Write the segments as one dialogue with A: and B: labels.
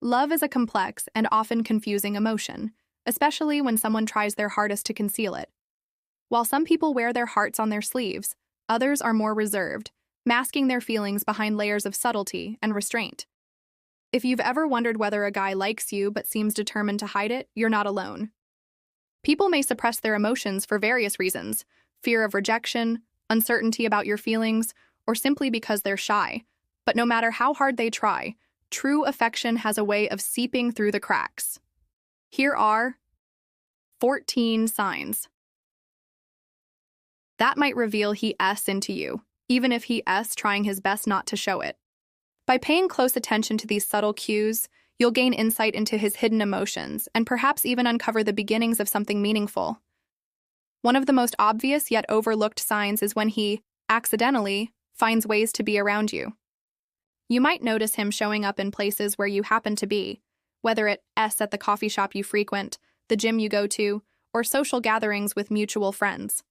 A: Love is a complex and often confusing emotion, especially when someone tries their hardest to conceal it. While some people wear their hearts on their sleeves, others are more reserved, masking their feelings behind layers of subtlety and restraint. If you've ever wondered whether a guy likes you but seems determined to hide it, you're not alone. People may suppress their emotions for various reasons: fear of rejection, uncertainty about your feelings, or simply because they're shy. But no matter how hard they try, true affection has a way of seeping through the cracks. Here are 14 signs that might reveal he's into you, even if he's trying his best not to show it. By paying close attention to these subtle cues, you'll gain insight into his hidden emotions and perhaps even uncover the beginnings of something meaningful. One of the most obvious yet overlooked signs is when he, accidentally, finds ways to be around you. You might notice him showing up in places where you happen to be, whether it's at the coffee shop you frequent, the gym you go to, or social gatherings with mutual friends.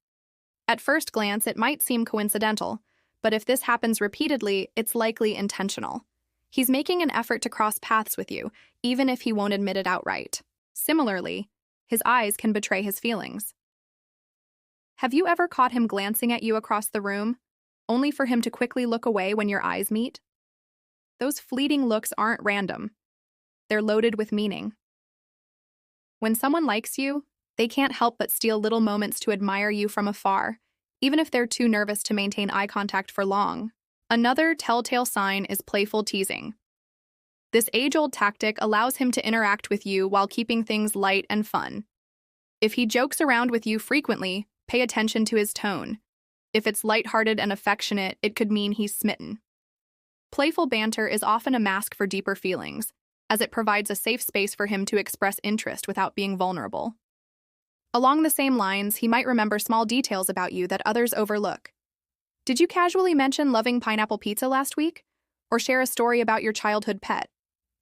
A: At first glance, it might seem coincidental, but if this happens repeatedly, it's likely intentional. He's making an effort to cross paths with you, even if he won't admit it outright. Similarly, his eyes can betray his feelings. Have you ever caught him glancing at you across the room, only for him to quickly look away when your eyes meet? Those fleeting looks aren't random. They're loaded with meaning. When someone likes you, they can't help but steal little moments to admire you from afar, even if they're too nervous to maintain eye contact for long. Another telltale sign is playful teasing. This age-old tactic allows him to interact with you while keeping things light and fun. If he jokes around with you frequently, pay attention to his tone. If it's lighthearted and affectionate, it could mean he's smitten. Playful banter is often a mask for deeper feelings, as it provides a safe space for him to express interest without being vulnerable. Along the same lines, he might remember small details about you that others overlook. Did you casually mention loving pineapple pizza last week? Or share a story about your childhood pet?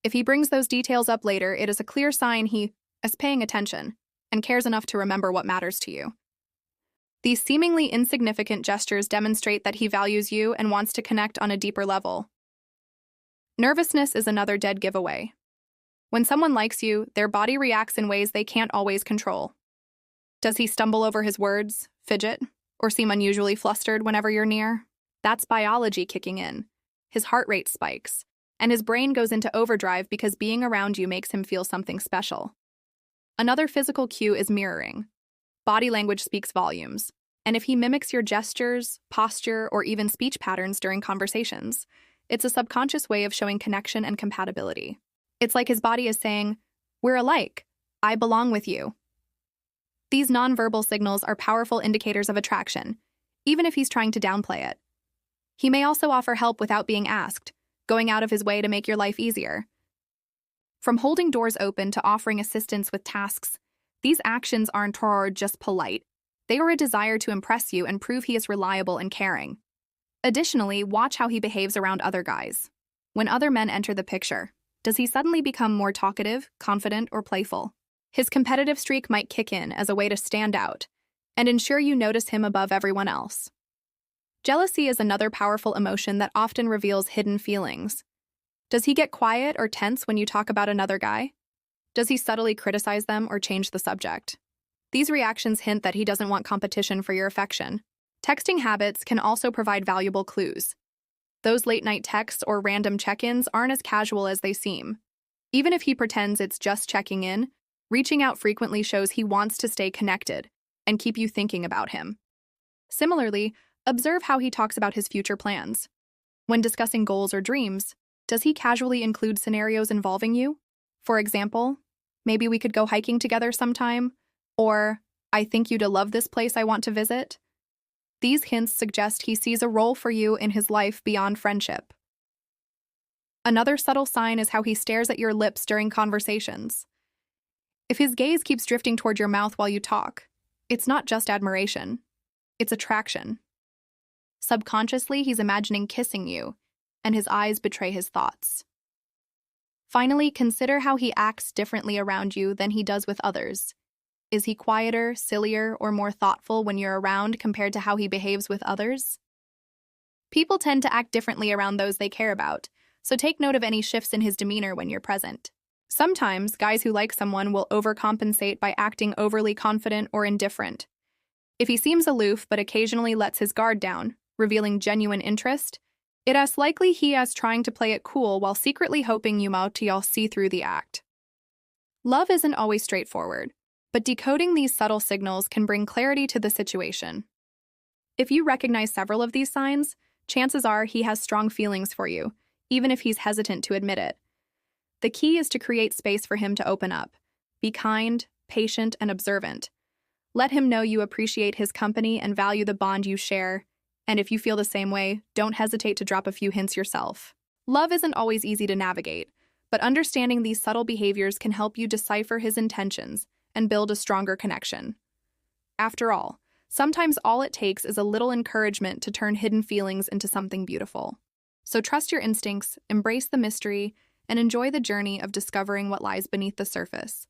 A: If he brings those details up later, it is a clear sign he is paying attention and cares enough to remember what matters to you. These seemingly insignificant gestures demonstrate that he values you and wants to connect on a deeper level. Nervousness is another dead giveaway. When someone likes you, their body reacts in ways they can't always control. Does he stumble over his words, fidget, or seem unusually flustered whenever you're near? That's biology kicking in. His heart rate spikes, and his brain goes into overdrive because being around you makes him feel something special. Another physical cue is mirroring. Body language speaks volumes, and if he mimics your gestures, posture, or even speech patterns during conversations, it's a subconscious way of showing connection and compatibility. It's like his body is saying, "We're alike. I belong with you." These nonverbal signals are powerful indicators of attraction, even if he's trying to downplay it. He may also offer help without being asked, going out of his way to make your life easier. From holding doors open to offering assistance with tasks, these actions aren't just polite. They are a desire to impress you and prove he is reliable and caring. Additionally, watch how he behaves around other guys. When other men enter the picture, does he suddenly become more talkative, confident, or playful? His competitive streak might kick in as a way to stand out and ensure you notice him above everyone else. Jealousy is another powerful emotion that often reveals hidden feelings. Does he get quiet or tense when you talk about another guy? Does he subtly criticize them or change the subject? These reactions hint that he doesn't want competition for your affection. Texting habits can also provide valuable clues. Those late-night texts or random check-ins aren't as casual as they seem. Even if he pretends it's just checking in, reaching out frequently shows he wants to stay connected and keep you thinking about him. Similarly, observe how he talks about his future plans. When discussing goals or dreams, does he casually include scenarios involving you? For example, maybe we could go hiking together sometime, or I think you'd love this place I want to visit. These hints suggest he sees a role for you in his life beyond friendship. Another subtle sign is how he stares at your lips during conversations. If his gaze keeps drifting toward your mouth while you talk, it's not just admiration, it's attraction. Subconsciously, he's imagining kissing you, and his eyes betray his thoughts. Finally, consider how he acts differently around you than he does with others. Is he quieter, sillier, or more thoughtful when you're around compared to how he behaves with others? People tend to act differently around those they care about, so take note of any shifts in his demeanor when you're present. Sometimes, guys who like someone will overcompensate by acting overly confident or indifferent. If he seems aloof but occasionally lets his guard down, revealing genuine interest, it is likely he is trying to play it cool while secretly hoping you'll see through the act. Love isn't always straightforward, but decoding these subtle signals can bring clarity to the situation. If you recognize several of these signs, chances are he has strong feelings for you, even if he's hesitant to admit it. The key is to create space for him to open up. Be kind, patient, and observant. Let him know you appreciate his company and value the bond you share. And if you feel the same way, don't hesitate to drop a few hints yourself. Love isn't always easy to navigate, but understanding these subtle behaviors can help you decipher his intentions and build a stronger connection. After all, sometimes all it takes is a little encouragement to turn hidden feelings into something beautiful. So trust your instincts, embrace the mystery, and enjoy the journey of discovering what lies beneath the surface.